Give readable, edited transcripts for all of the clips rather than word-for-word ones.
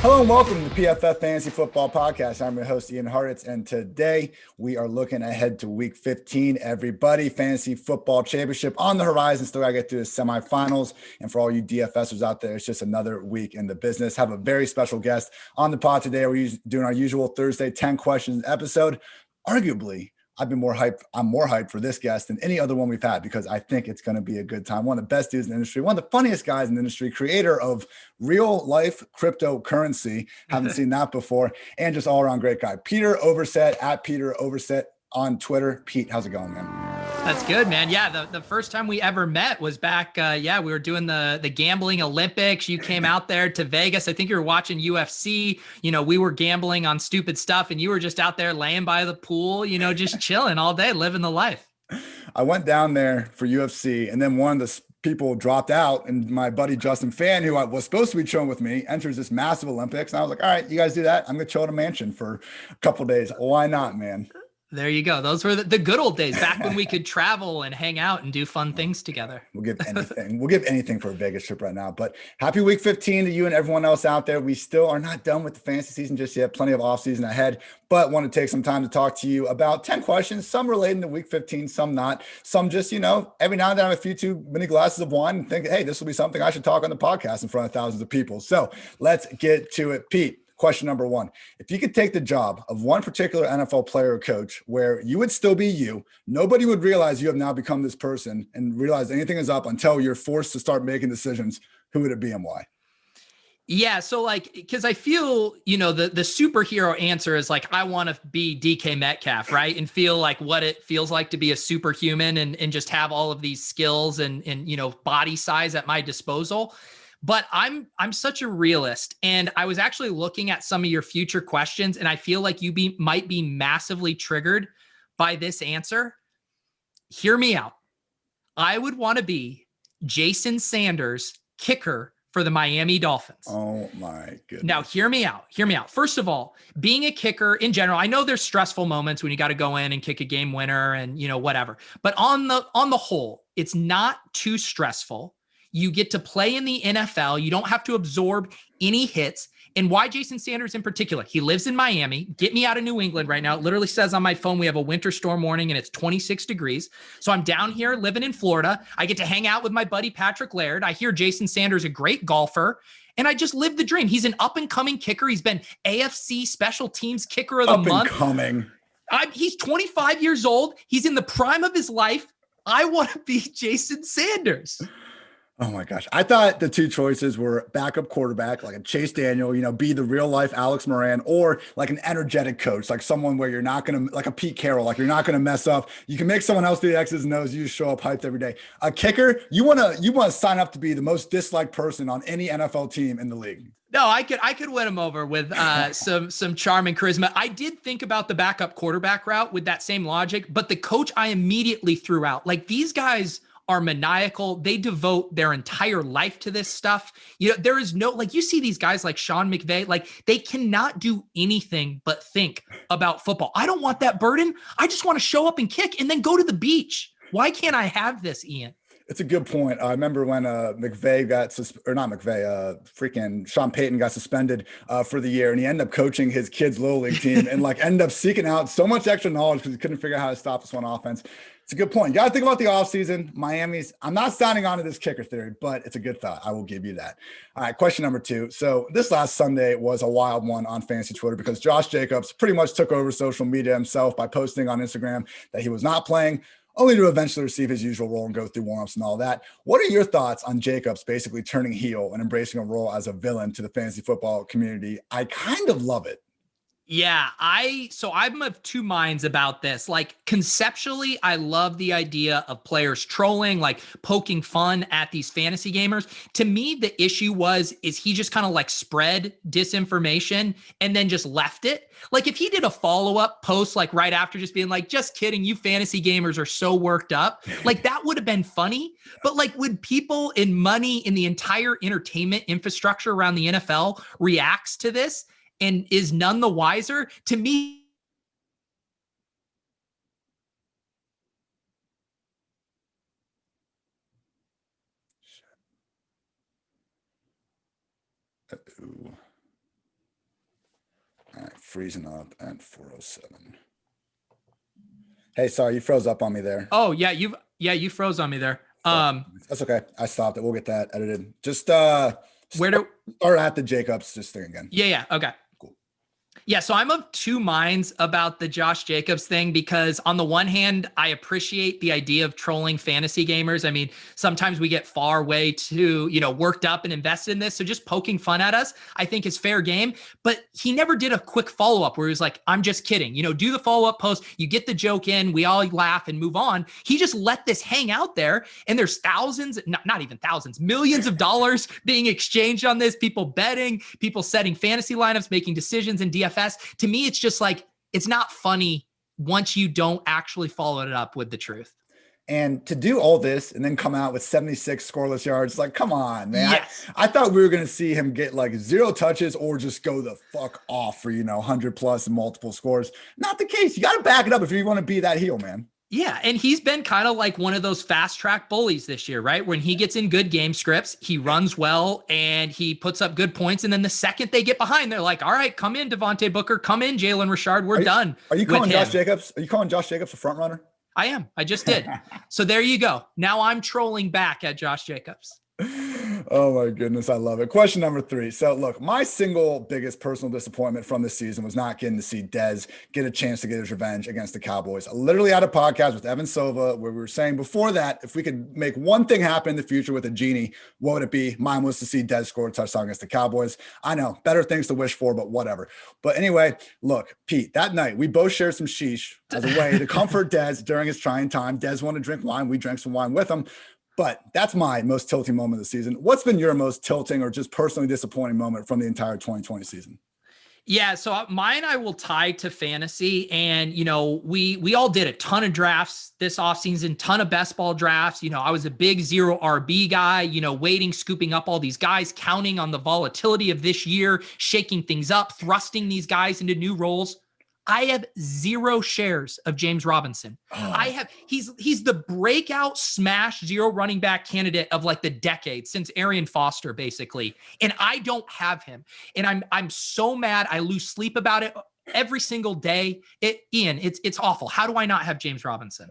Hello and welcome to the PFF Fantasy Football Podcast. I'm your host, Ian Hartitz, and today we are looking ahead to Week 15. Everybody, Fantasy Football Championship on the horizon. Still got to get through the semifinals. And for all you DFSers out there, it's just another week in the business. Have a very special guest on the pod today. We're doing our usual Thursday 10 questions episode. Arguably, I'm more hyped for this guest than any other one we've had because I think it's going to be a good time. One of the best dudes in the industry, one of the funniest guys in the industry, creator of real life cryptocurrency. Haven't seen that before. And just all around great guy. Peter Overzet at Peter Overzet on Twitter. Pete, how's it going, man? That's good, man. Yeah, the first time we ever met was back, we were doing the gambling Olympics. You came out there to Vegas. I think you were watching UFC. You know, we were gambling on stupid stuff, and you were just out there laying by the pool, you know, just chilling all day, living the life. I went down there for UFC, and then one of the people dropped out, and my buddy Justin Fan, who I was supposed to be chilling with me, enters this massive Olympics. And I was like, all right, you guys do that. I'm going to chill at a mansion for a couple of days. Why not, man? There you go. Those were the good old days, back when we could travel and hang out and do fun things together. We'll give anything. We'll give anything for a Vegas trip right now. But happy Week 15 to you and everyone else out there. We still are not done with the fantasy season just yet. Plenty of off season ahead, but want to take some time to talk to you about 10 questions, some relating to Week 15, some not. Some just, you know, every now and then I have a few too many glasses of wine and think, hey, this will be something I should talk on the podcast in front of thousands of people. So let's get to it. Pete. Question number one, if you could take the job of one particular NFL player or coach where you would still be you, nobody would realize you have now become this person and realize anything is up until you're forced to start making decisions, who would it be and why? Yeah. So like, because I feel, you know, the superhero answer is like, I want to be DK Metcalf, right? And feel like what it feels like to be a superhuman and just have all of these skills and, you know, body size at my disposal. But I'm such a realist, and I was actually looking at some of your future questions, and I feel like you might be massively triggered by this answer. Hear me out. I would want to be Jason Sanders, kicker for the Miami Dolphins. Oh my goodness. Now, hear me out. First of all, being a kicker in general, I know there's stressful moments when you got to go in and kick a game winner and, you know, whatever. But on the whole, it's not too stressful. You get to play in the NFL. You don't have to absorb any hits. And why Jason Sanders in particular? He lives in Miami. Get me out of New England right now. It literally says on my phone, we have a winter storm warning and it's 26 degrees. So I'm down here living in Florida. I get to hang out with my buddy Patrick Laird. I hear Jason Sanders a great golfer. And I just lived the dream. He's an up-and-coming kicker. He's been AFC Special Teams Kicker of the Month. He's 25 years old. He's in the prime of his life. I want to be Jason Sanders. Oh my gosh. I thought the two choices were backup quarterback, like a Chase Daniel, you know, be the real life Alex Moran, or like an energetic coach, like someone where you're not going to, like a Pete Carroll, like you're not going to mess up. You can make someone else do the X's and O's. You just show up hyped every day. A kicker, you want to sign up to be the most disliked person on any NFL team in the league. No, I could win him over with some charm and charisma. I did think about the backup quarterback route with that same logic, but the coach I immediately threw out. Like, these guys are maniacal. They devote their entire life to this stuff. You know, there is no, like, you see these guys like Sean McVay, like, they cannot do anything but think about football. I don't want that burden. I just want to show up and kick and then go to the beach. Why can't I have this, Ian? It's a good point. I remember when McVay freaking Sean Payton got suspended for the year, and he ended up coaching his kids' little league team and like ended up seeking out so much extra knowledge because he couldn't figure out how to stop this one offense. It's a good point. You got to think about the offseason. Miami's, I'm not signing on to this kicker theory, but it's a good thought. I will give you that. All right, question number two. So this last Sunday was a wild one on fantasy Twitter because Josh Jacobs pretty much took over social media himself by posting on Instagram that he was not playing, only to eventually receive his usual role and go through warm-ups and all that. What are your thoughts on Jacobs basically turning heel and embracing a role as a villain to the fantasy football community? I kind of love it. Yeah, I'm of two minds about this. Like, conceptually, I love the idea of players trolling, like poking fun at these fantasy gamers. To me, the issue is he just kind of like spread disinformation and then just left it. Like, if he did a follow-up post, like right after, just being like, just kidding, you fantasy gamers are so worked up. Like, that would have been funny. But like, would people in money in the entire entertainment infrastructure around the NFL reacts to this and is none the wiser? To me, freezing up at 407. Hey, sorry, you froze up on me there. Oh yeah, you froze on me there. That's okay. I stopped it. We'll get that edited. Just Where do start at the Jacobs just thing again. Yeah. Okay. Yeah, so I'm of two minds about the Josh Jacobs thing because on the one hand, I appreciate the idea of trolling fantasy gamers. I mean, sometimes we get far way too, worked up and invested in this. So just poking fun at us, I think is fair game. But he never did a quick follow-up where he was like, I'm just kidding. Do the follow-up post, you get the joke in, we all laugh and move on. He just let this hang out there. And there's thousands, not even thousands, millions of dollars being exchanged on this, people betting, people setting fantasy lineups, making decisions in DFS. To me, it's just like, it's not funny once you don't actually follow it up with the truth. And to do all this and then come out with 76 scoreless yards, like, come on, man. Yes. I thought we were going to see him get like 0 touches or just go the fuck off for, 100 plus and multiple scores. Not the case. You got to back it up if you want to be that heel, man. Yeah, and he's been kind of like one of those fast track bullies this year, right? When he gets in good game scripts, he runs well and he puts up good points. And then the second they get behind, they're like, all right, come in, Devontae Booker, come in, Jalen Richard, we're done. Are you calling Josh Jacobs? Are you calling Josh Jacobs a front runner? I am. I just did. So there you go. Now I'm trolling back at Josh Jacobs. Oh my goodness, I love it. Question number 3. So look, my single biggest personal disappointment from this season was not getting to see Dez get a chance to get his revenge against the Cowboys. I literally had a podcast with Evan Silva where we were saying before that, if we could make one thing happen in the future with a genie, what would it be? Mine was to see Dez score a touchdown against the Cowboys. I know, better things to wish for, but whatever. But anyway, look, Pete, that night we both shared some sheesh as a way to comfort Dez during his trying time. Dez wanted to drink wine. We drank some wine with him. But that's my most tilting moment of the season. What's been your most tilting or just personally disappointing moment from the entire 2020 season? Yeah, so mine I will tie to fantasy. And, we all did a ton of drafts this offseason, ton of best ball drafts. I was a big 0 RB guy, waiting, scooping up all these guys, counting on the volatility of this year, shaking things up, thrusting these guys into new roles. I have 0 shares of James Robinson. He's the breakout smash 0 running back candidate of like the decade since Arian Foster, basically. And I don't have him. And I'm so mad. I lose sleep about it every single day. Ian, it's awful. How do I not have James Robinson?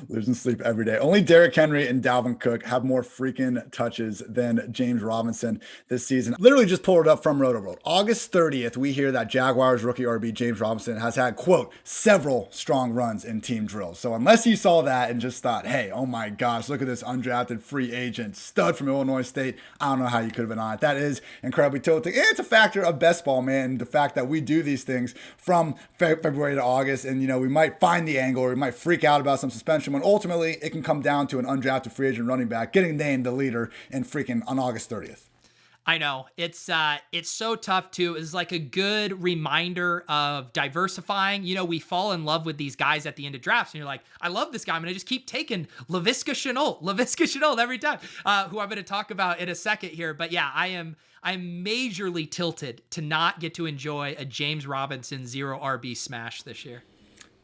Losing sleep every day. Only Derrick Henry and Dalvin Cook have more freaking touches than James Robinson this season. Literally just pulled it up from Roto-World. August 30th, we hear that Jaguars rookie RB James Robinson has had, quote, several strong runs in team drills. So unless you saw that and just thought, hey, oh my gosh, look at this undrafted free agent stud from Illinois State, I don't know how you could have been on it. That is incredibly tilting. And it's a factor of best ball, man. The fact that we do these things from February to August, and we might find the angle or we might freak out about some suspension when ultimately it can come down to an undrafted free agent running back getting named the leader in freaking on August 30th. I know it's so tough too. It's like a good reminder of diversifying. We fall in love with these guys at the end of drafts and you're like, I love this guy. I'm going to just keep taking Laviska Shenault every time, who I'm going to talk about in a second here. But yeah, I'm majorly tilted to not get to enjoy a James Robinson 0 RB smash this year.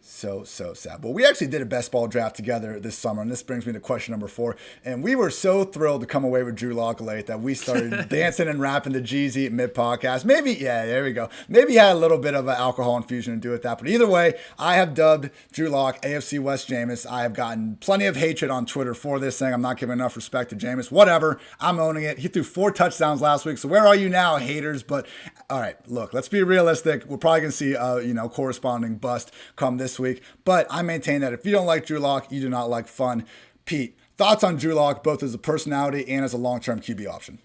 So sad. But we actually did a best ball draft together this summer, and this brings me to question number 4. And we were so thrilled to come away with Drew Lock late that we started dancing and rapping to Jeezy mid-podcast. Maybe, yeah, there we go. Maybe he had a little bit of an alcohol infusion to do with that. But either way, I have dubbed Drew Lock AFC West Jameis. I have gotten plenty of hatred on Twitter for this, saying I'm not giving enough respect to Jameis. Whatever. I'm owning it. He threw 4 touchdowns last week. So where are you now, haters? But all right, look, let's be realistic. We're probably going to see a corresponding bust come this week. But I maintain that if you don't like Drew Lock, you do not like fun. Pete, thoughts on Drew Lock, both as a personality and as a long-term QB option?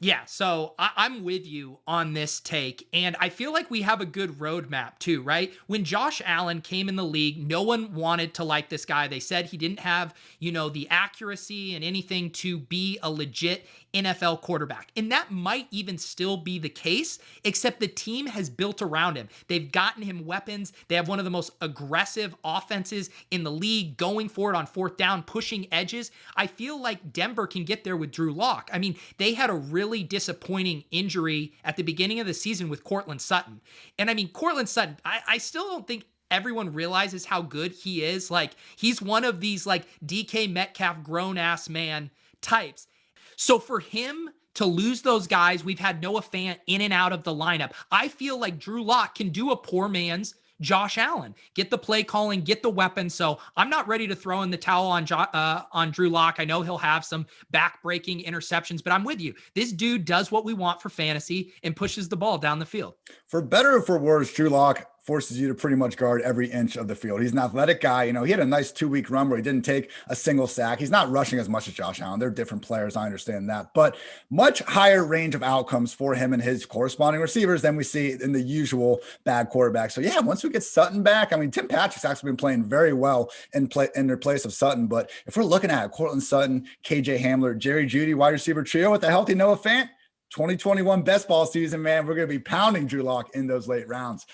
Yeah, so I'm with you on this take, and I feel like we have a good roadmap too, right? When Josh Allen came in the league, no one wanted to like this guy. They said he didn't have, the accuracy and anything to be a legit NFL quarterback. And that might even still be the case, except the team has built around him. They've gotten him weapons. They have one of the most aggressive offenses in the league, going for it on 4th down, pushing edges. I feel like Denver can get there with Drew Lock. I mean, they had a really disappointing injury at the beginning of the season with Courtland Sutton. And I mean, Courtland Sutton, I still don't think everyone realizes how good he is. Like, he's one of these like DK Metcalf grown ass man types. So for him to lose those guys. We've had Noah Fant in and out of the lineup. I feel like Drew Lock can do a poor man's Josh Allen, get the play calling, get the weapons. So I'm not ready to throw in the towel on Drew Lock. I know he'll have some back-breaking interceptions, but I'm with you. This dude does what we want for fantasy and pushes the ball down the field. For better or for worse, Drew Lock forces you to pretty much guard every inch of the field. He's an athletic guy. He had a nice 2-week run where he didn't take a single sack. He's not rushing as much as Josh Allen. They're different players. I understand that, but much higher range of outcomes for him and his corresponding receivers than we see in the usual bad quarterback. So yeah, once we get Sutton back, Tim Patrick's actually been playing very well in their place of Sutton. But if we're looking at Cortland Sutton, KJ Hamler, Jerry Jeudy, wide receiver trio with a healthy Noah Fant, 2021 best ball season, man, we're going to be pounding Drew Lock in those late rounds.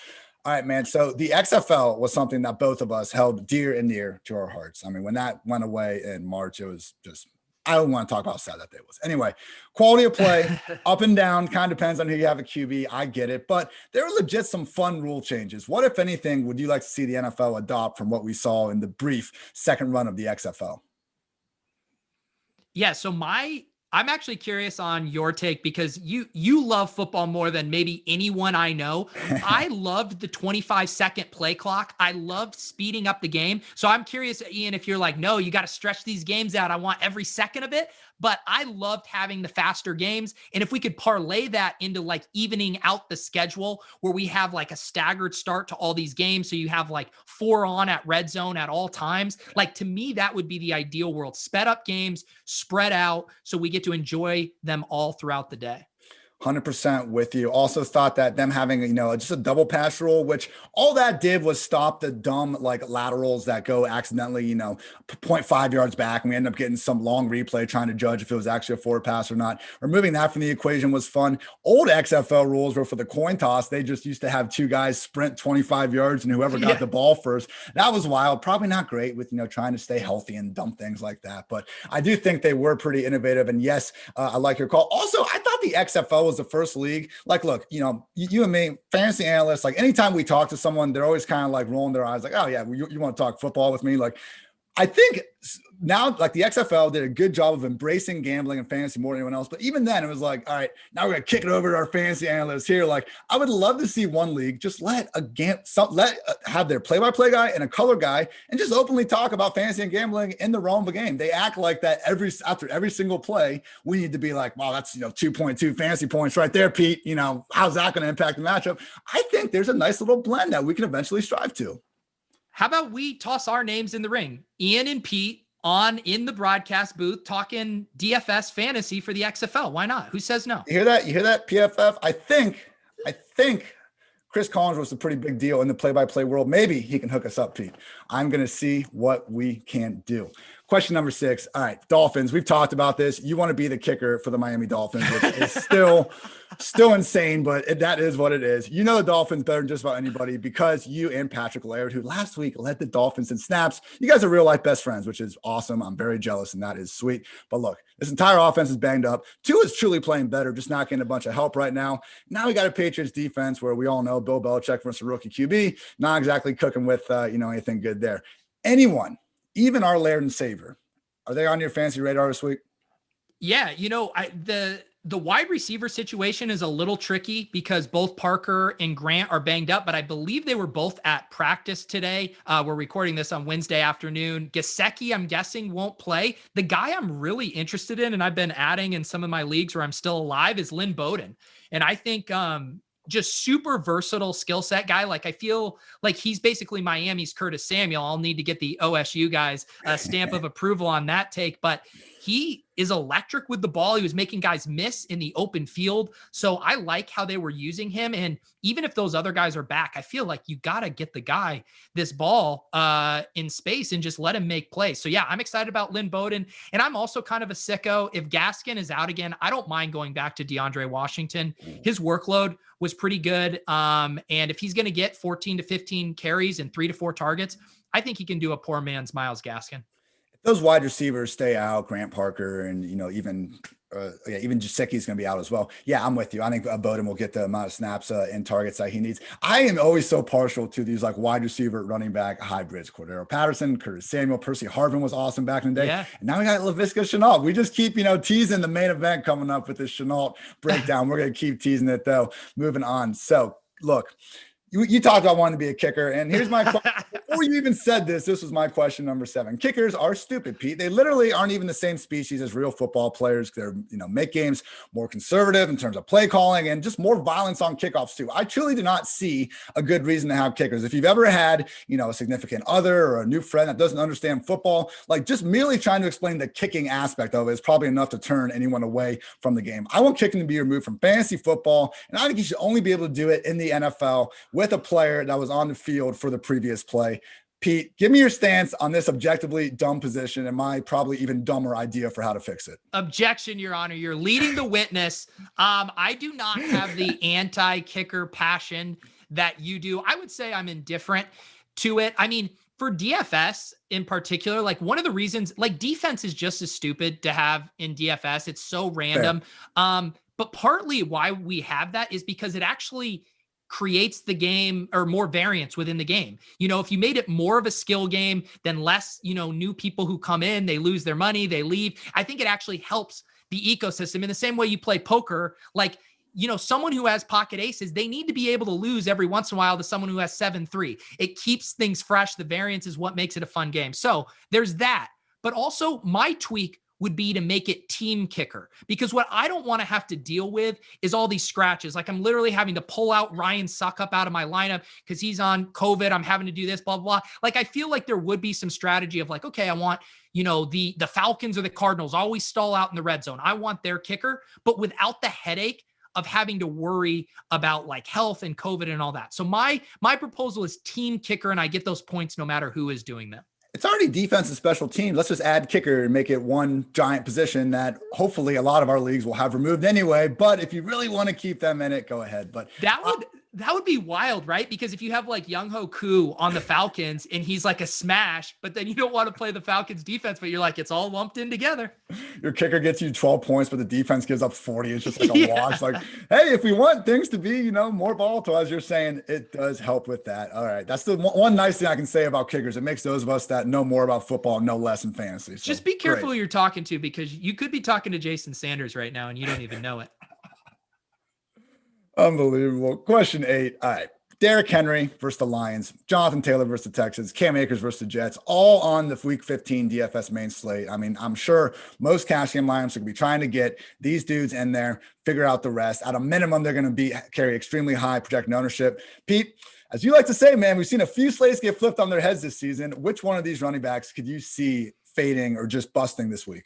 All right, man. So the XFL was something that both of us held dear and near to our hearts. When that went away in March, it was just, I don't want to talk about how sad that day was. Anyway, quality of play, up and down, kind of depends on who you have a QB. I get it. But there were legit some fun rule changes. What, if anything, would you like to see the NFL adopt from what we saw in the brief second run of the XFL? Yeah, so I'm actually curious on your take because you love football more than maybe anyone I know. I loved the 25-second play clock. I loved speeding up the game. So I'm curious, Ian, if you're like, no, you got to stretch these games out. I want every second of it. But I loved having the faster games. And if we could parlay that into like evening out the schedule where we have like a staggered start to all these games. So you have like 4 on at red zone at all times. Like to me, that would be the ideal world. Sped up games, spread out. So we get to enjoy them all throughout the day. 100% with you. Also thought that them having, just a double pass rule, which all that did was stop the dumb like laterals that go accidentally, 0.5 yards back. And we end up getting some long replay trying to judge if it was actually a forward pass or not. Removing that from the equation was fun. Old XFL rules were for the coin toss. They just used to have 2 guys sprint 25 yards and whoever got the ball first. That was wild. Probably not great with, trying to stay healthy and dumb things like that. But I do think they were pretty innovative. And yes, I like your call. Also, I thought the XFL was the first league. Like, look, you and me, fantasy analysts, like anytime we talk to someone, they're always kind of like rolling their eyes like, oh yeah, you want to talk football with me? Like, I think now like the XFL did a good job of embracing gambling and fantasy more than anyone else. But even then it was like, all right, now we're going to kick it over to our fantasy analysts here. Like I would love to see one league just have their play-by-play guy and a color guy and just openly talk about fantasy and gambling in the realm of a game. They act like that after every single play, we need to be like, wow, that's 2.2 fantasy points right there, Pete. How's that going to impact the matchup? I think there's a nice little blend that we can eventually strive to. How about we toss our names in the ring? Ian and Pete in the broadcast booth talking DFS fantasy for the XFL. Why not? Who says no? You hear that, PFF? I think Chris Collins was a pretty big deal in the play-by-play world. Maybe he can hook us up, Pete. I'm going to see what we can do. Question number 6. All right, Dolphins. We've talked about this. You want to be the kicker for the Miami Dolphins, which is still insane, but that is what it is. The Dolphins better than just about anybody because you and Patrick Laird, who last week led the Dolphins in snaps, you guys are real life best friends, which is awesome. I'm very jealous, and that is sweet. But look, this entire offense is banged up. Tua is truly playing better, just not getting a bunch of help right now. Now we got a Patriots defense where we all know Bill Belichick versus a rookie QB, not exactly cooking with anything good there. Anyone, even our Laird and Saver, are they on your fantasy radar this week? Yeah, the wide receiver situation is a little tricky because both Parker and Grant are banged up, but I believe they were both at practice today. We're recording this on Wednesday afternoon. Gesicki, I'm guessing, won't play. The guy I'm really interested in, and I've been adding in some of my leagues where I'm still alive, is Lynn Bowden. And I think just super versatile skill set guy. Like I feel like he's basically Miami's Curtis Samuel. I'll need to get the OSU guys stamp of approval on that take, but he is electric with the ball. He was making guys miss in the open field. So I like how they were using him. And even if those other guys are back, I feel like you got to get the guy this ball in space and just let him make plays. So yeah, I'm excited about Lynn Bowden. And I'm also kind of a sicko. If Gaskin is out again, I don't mind going back to DeAndre Washington. His workload was pretty good. And if he's going to get 14 to 15 carries and 3 to 4 targets, I think he can do a poor man's Myles Gaskin. those wide receivers stay out, Grant Parker and, even Gesicki is going to be out as well. Yeah, I'm with you. I think Bowden will get the amount of snaps and targets that he needs. I am always so partial to these like wide receiver running back hybrids. Cordero Patterson, Curtis Samuel, Percy Harvin was awesome back in the day. Yeah. And now we got Laviska Shenault. We just keep, teasing the main event coming up with this Shenault breakdown. We're going to keep teasing it though. Moving on. So look, you talked about wanting to be a kicker, and here's my question. Before you even said this was my question number 7. Kickers are stupid, Pete. They literally aren't even the same species as real football players. They're, make games more conservative in terms of play calling and just more violence on kickoffs too. I truly do not see a good reason to have kickers. If you've ever had, a significant other or a new friend that doesn't understand football, like just merely trying to explain the kicking aspect of it is probably enough to turn anyone away from the game. I want kicking to be removed from fantasy football, and I think you should only be able to do it in the NFL with a player that was on the field for the previous play. Pete, give me your stance on this objectively dumb position and my probably even dumber idea for how to fix it. Objection, Your Honor. You're leading the witness. I do not have the anti-kicker passion that you do. I would say I'm indifferent to it. I mean, for DFS in particular, like one of the reasons, like defense is just as stupid to have in DFS. It's so random. But partly why we have that is because it actually creates the game or more variance within the game. If you made it more of a skill game, then less, new people who come in, they lose their money, they leave. I think it actually helps the ecosystem in the same way you play poker. Like, someone who has pocket aces, they need to be able to lose every once in a while to someone who has 7-3. It keeps things fresh. The variance is what makes it a fun game. So there's that. But also my tweak would be to make it team kicker, because what I don't want to have to deal with is all these scratches. Like I'm literally having to pull out Ryan Suckup out of my lineup because he's on COVID. I'm having to do this, blah, blah, blah. Like I feel like there would be some strategy of like, okay, I want, the Falcons or the Cardinals always stall out in the red zone. I want their kicker, but without the headache of having to worry about like health and COVID and all that. So my proposal is team kicker, and I get those points no matter who is doing them. It's already defense and special teams. Let's just add kicker and make it one giant position that hopefully a lot of our leagues will have removed anyway. But if you really want to keep them in it, go ahead. But that would be wild, right? Because if you have like Young-Ho Koo on the Falcons and he's like a smash, but then you don't want to play the Falcons defense, but you're like, it's all lumped in together. Your kicker gets you 12 points, but the defense gives up 40. It's just like a wash. Like, hey, if we want things to be, more volatile, as you're saying, it does help with that. All right. That's the one nice thing I can say about kickers. It makes those of us that know more about football know less in fantasy. So, just be careful who you're talking to, because you could be talking to Jason Sanders right now and you don't even know it. Unbelievable. Question 8. All right. Derrick Henry versus the Lions, Jonathan Taylor versus the Texans, Cam Akers versus the Jets, all on the Week 15 DFS main slate. I mean, I'm sure most cash game lineups are going to be trying to get these dudes in there, figure out the rest. At a minimum, they're going to carry extremely high projected ownership. Pete, as you like to say, man, we've seen a few slates get flipped on their heads this season. Which one of these running backs could you see fading or just busting this week?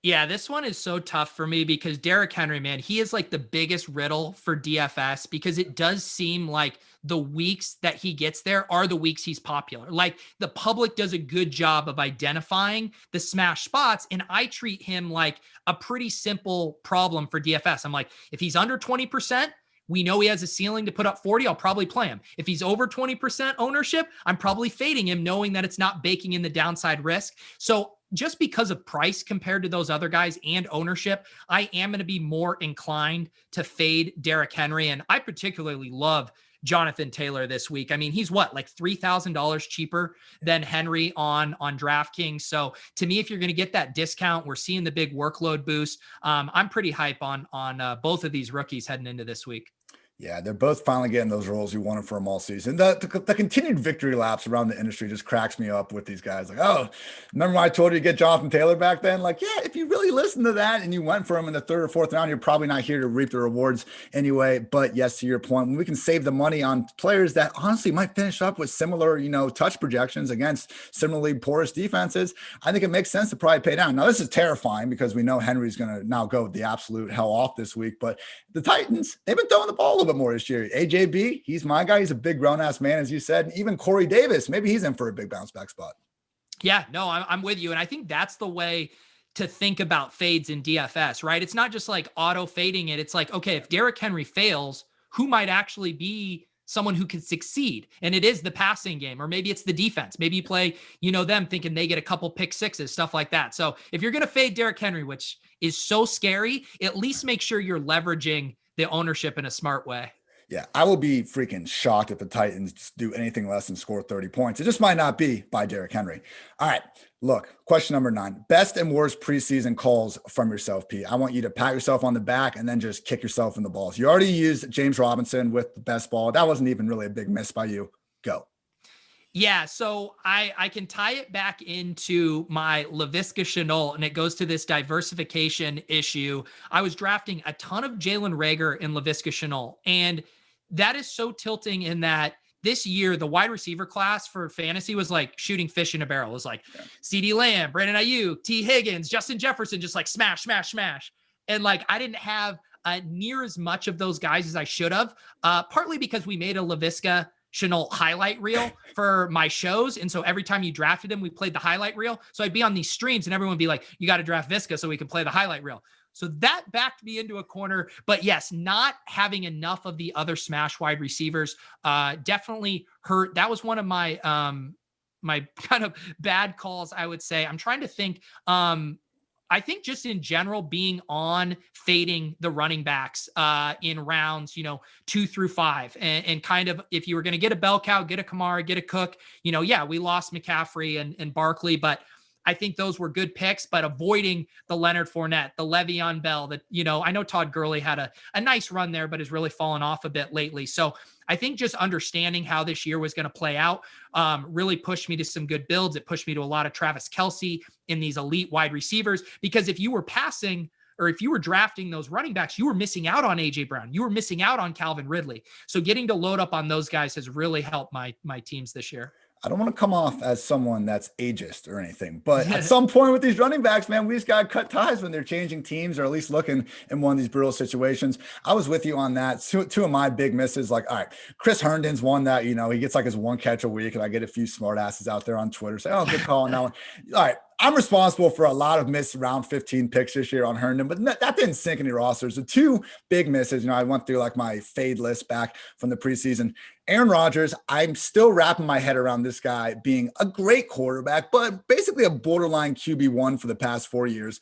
Yeah, this one is so tough for me because Derrick Henry, man, he is like the biggest riddle for DFS, because it does seem like the weeks that he gets there are the weeks he's popular. Like the public does a good job of identifying the smash spots, and I treat him like a pretty simple problem for DFS. I'm like, if he's under 20%, we know he has a ceiling to put up 40. I'll probably play him. If he's over 20% ownership, I'm probably fading him, knowing that it's not baking in the downside risk. So just because of price compared to those other guys and ownership, I am going to be more inclined to fade Derrick Henry. And I particularly love Jonathan Taylor this week. I mean, he's like $3,000 cheaper than Henry on DraftKings. So to me, if you're going to get that discount, we're seeing the big workload boost. I'm pretty hype on both of these rookies heading into this week. Yeah, they're both finally getting those roles you wanted for them all season. The continued victory laps around the industry just cracks me up with these guys. Like, oh, remember when I told you to get Jonathan Taylor back then? Like, yeah, if you really listened to that and you went for him in the 3rd or 4th round, you're probably not here to reap the rewards anyway. But yes, to your point, when we can save the money on players that honestly might finish up with similar, touch projections against similarly porous defenses, I think it makes sense to probably pay down. Now, this is terrifying because we know Henry's going to now go the absolute hell off this week. But the Titans, they've been throwing the ball a little bit more this year. AJB, he's my guy. He's a big grown-ass man, as you said. And even Corey Davis, maybe he's in for a big bounce-back spot. Yeah, no, I'm with you. And I think that's the way to think about fades in DFS, right? It's not just like auto-fading it. It's like, okay, if Derrick Henry fails, who might actually be someone who can succeed. And it is the passing game, or maybe it's the defense. Maybe you play, them thinking they get a couple pick sixes, stuff like that. So if you're going to fade Derrick Henry, which is so scary, at least make sure you're leveraging the ownership in a smart way. Yeah, I will be freaking shocked if the Titans do anything less than score 30 points. It just might not be by Derrick Henry. All right, look, question number 9. Best and worst preseason calls from yourself, Pete. I want you to pat yourself on the back and then just kick yourself in the balls. You already used James RB1son with the best ball. That wasn't even really a big miss by you. Go. Yeah, so I can tie it back into my Laviska Shenault, and it goes to this diversification issue. I was drafting a ton of Jalen Reagor and Laviska Shenault, and that is so tilting in that this year, the wide receiver class for fantasy was like shooting fish in a barrel. It was like CeeDee Lamb, Brandon Ayuk, T. Higgins, Justin Jefferson, just like smash, smash, smash. And like, I didn't have near as much of those guys as I should have, partly because we made a Laviska Shenault highlight reel for my shows. And so every time you drafted him, we played the highlight reel. So I'd be on these streams and everyone would be like, you got to draft Viska so we can play the highlight reel. So that backed me into a corner. But yes, not having enough of the other smash wide receivers definitely hurt. That was one of my my kind of bad calls, I would say. I'm trying to think. I think just in general, being on fading the running backs in rounds, 2 through 5, and kind of, if you were going to get a bell cow, get a Kamara, get a Cook, we lost McCaffrey and Barkley, but I think those were good picks, but avoiding the Leonard Fournette, the Le'Veon Bell, that, I know Todd Gurley had a nice run there, but has really fallen off a bit lately. So I think just understanding how this year was going to play out really pushed me to some good builds. It pushed me to a lot of Travis Kelce in these elite wide receivers, because if you were passing, or if you were drafting those running backs, you were missing out on AJ Brown. You were missing out on Calvin Ridley. So getting to load up on those guys has really helped my teams this year. I don't want to come off as someone that's ageist or anything, but at some point with these running backs, man, we just got to cut ties when they're changing teams, or at least looking in one of these brutal situations. I was with you on that. Two of my big misses, like, all right, Chris Herndon's one that, he gets like his one catch a week, and I get a few smart asses out there on Twitter say, oh, good call on that one. All right. I'm responsible for a lot of missed round 15 picks this year on Herndon, but that didn't sink any rosters. The two big misses, I went through like my fade list back from the preseason. Aaron Rodgers, I'm still wrapping my head around this guy being a great quarterback, but basically a borderline QB1 for the past 4 years,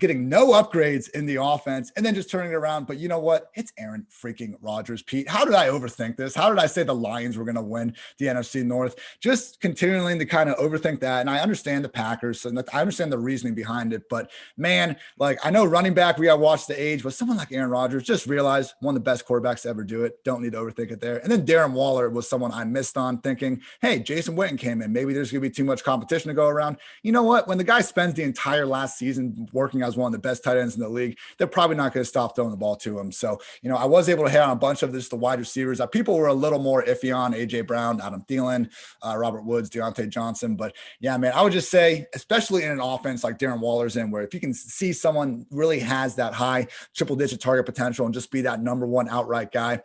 getting no upgrades in the offense, and then just turning it around. But you know what? It's Aaron freaking Rodgers, Pete. How did I overthink this? How did I say the Lions were going to win the NFC North? Just continuing to kind of overthink that. And I understand the Packers, and I understand the reasoning behind it. But man, like, I know running back, we got to watch the age, but someone like Aaron Rodgers, just realize one of the best quarterbacks to ever do it. Don't need to overthink it there. And then Darren Waller was someone I missed on, thinking, hey, Jason Witten came in. Maybe there's going to be too much competition to go around. You know what? When the guy spends the entire last season working as one of the best tight ends in the league, they're probably not going to stop throwing the ball to him. So, I was able to hit on a bunch of the wide receivers. People were a little more iffy on AJ Brown, Adam Thielen, Robert Woods, Deontay Johnson. But yeah, man, I would just say, especially in an offense like Darren Waller's in, where if you can see someone really has that high triple-digit target potential and just be that number one outright guy,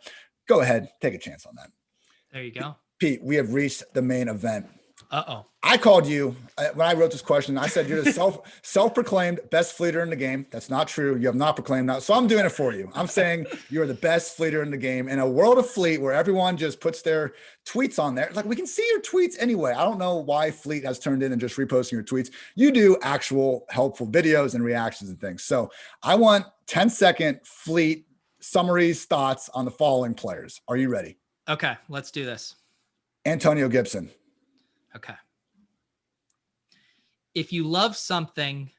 go ahead, take a chance on that. There you go. Pete, we have reached the main event. Uh-oh. I called you when I wrote this question. I said, you're the self-proclaimed best fleeter in the game. That's not true. You have not proclaimed that. So I'm doing it for you. I'm saying you're the best fleeter in the game in a world of fleet where everyone just puts their tweets on there. Like, we can see your tweets anyway. I don't know why Fleet has turned in and just reposting your tweets. You do actual helpful videos and reactions and things. So I want 10-second Fleet summaries, thoughts on the following players. Are you ready? Okay, let's do this. Antonio Gibson. Okay. If you love something,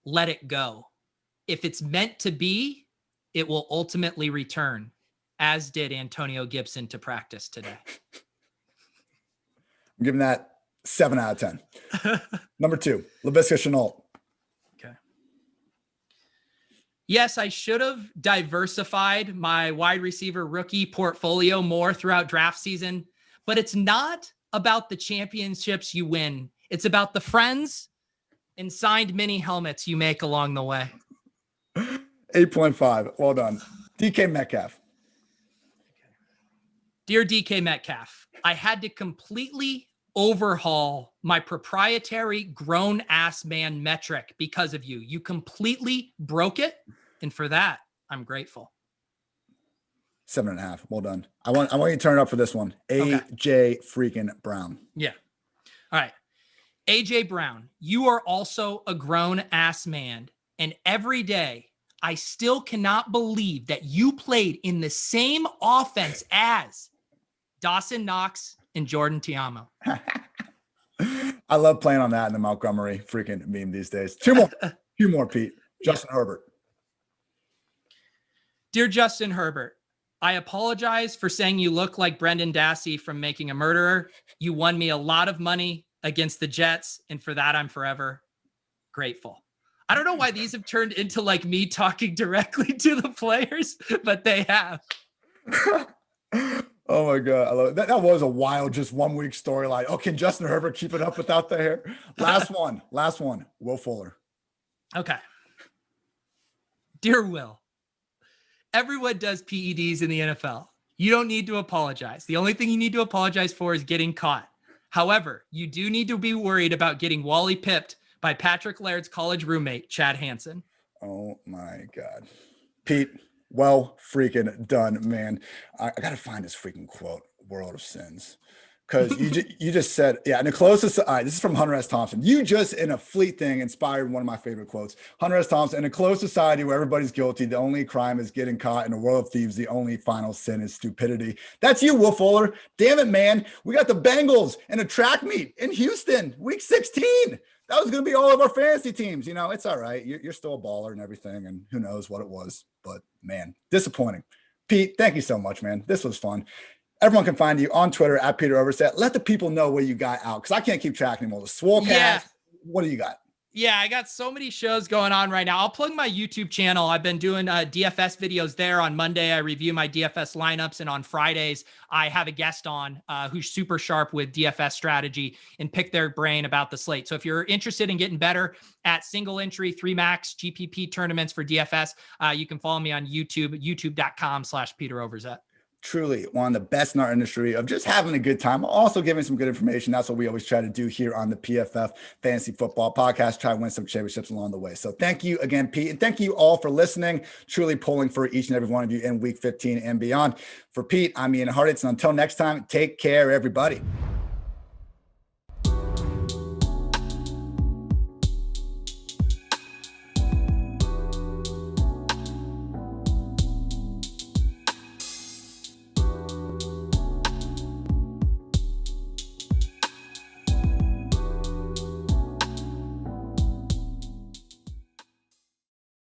let it go. If it's meant to be, it will ultimately return, as did Antonio Gibson to practice today. I'm giving that 7 out of 10. Number 2, Laviska Shenault. Okay. Yes, I should have diversified my wide receiver rookie portfolio more throughout draft season, but it's not about the championships you win. It's about the friends and signed mini helmets you make along the way. 8.5. Well done. DK Metcalf. Dear DK Metcalf, I had to completely overhaul my proprietary grown ass man metric because of you. You completely broke it. And for that, I'm grateful. 7.5. Well done. I want you to turn it up for this one. AJ freaking Brown. Yeah. All right. AJ Brown, you are also a grown ass man. And every day I still cannot believe that you played in the same offense as Dawson Knox and Jordan Tiamo. I love playing on that in the Montgomery freaking meme these days. Two more, Pete. Justin Herbert. Dear Justin Herbert, I apologize for saying you look like Brendan Dassey from Making a Murderer. You won me a lot of money against the Jets, and for that, I'm forever grateful. I don't know why these have turned into like me talking directly to the players, but they have. Oh my God. I love it. That was a wild, just 1 week storyline. Oh, can Justin Herbert keep it up without the hair? Last one. Will Fuller. Okay. Dear Will, everyone does PEDs in the NFL. You don't need to apologize. The only thing you need to apologize for is getting caught. However, you do need to be worried about getting Wally pipped by Patrick Laird's college roommate, Chad Hansen. Oh my God. Pete, well freaking done, man. I got to find this freaking quote, World of Sins. Because you just said, yeah, and the closest, all right, this is from Hunter S. Thompson. You just, in a fleet thing, inspired one of my favorite quotes. Hunter S. Thompson, in a closed society where everybody's guilty, the only crime is getting caught. In a world of thieves, the only final sin is stupidity. That's you, Will Fuller. Damn it, man. We got the Bengals in a track meet in Houston, week 16. That was going to be all of our fantasy teams. You know, it's all right. You're still a baller and everything, and who knows what it was. But, man, disappointing. Pete, thank you so much, man. This was fun. Everyone can find you on Twitter at Peter Overzet. Let the people know what you got out, because I can't keep track anymore. The Swolecast. Yeah. What do you got? Yeah, I got so many shows going on right now. I'll plug my YouTube channel. I've been doing DFS videos there. On Monday, I review my DFS lineups. And on Fridays, I have a guest on who's super sharp with DFS strategy and pick their brain about the slate. So if you're interested in getting better at single entry, 3-max GPP tournaments for DFS, you can follow me on YouTube, youtube.com/Peter Overzet. Truly one of the best in our industry of just having a good time, also giving some good information. That's what we always try to do here on the PFF Fantasy Football Podcast, try to win some championships along the way. So thank you again, Pete. And thank you all for listening, truly pulling for each and every one of you in week 15 and beyond. For Pete, I'm Ian Hartitz. And until next time, take care, everybody.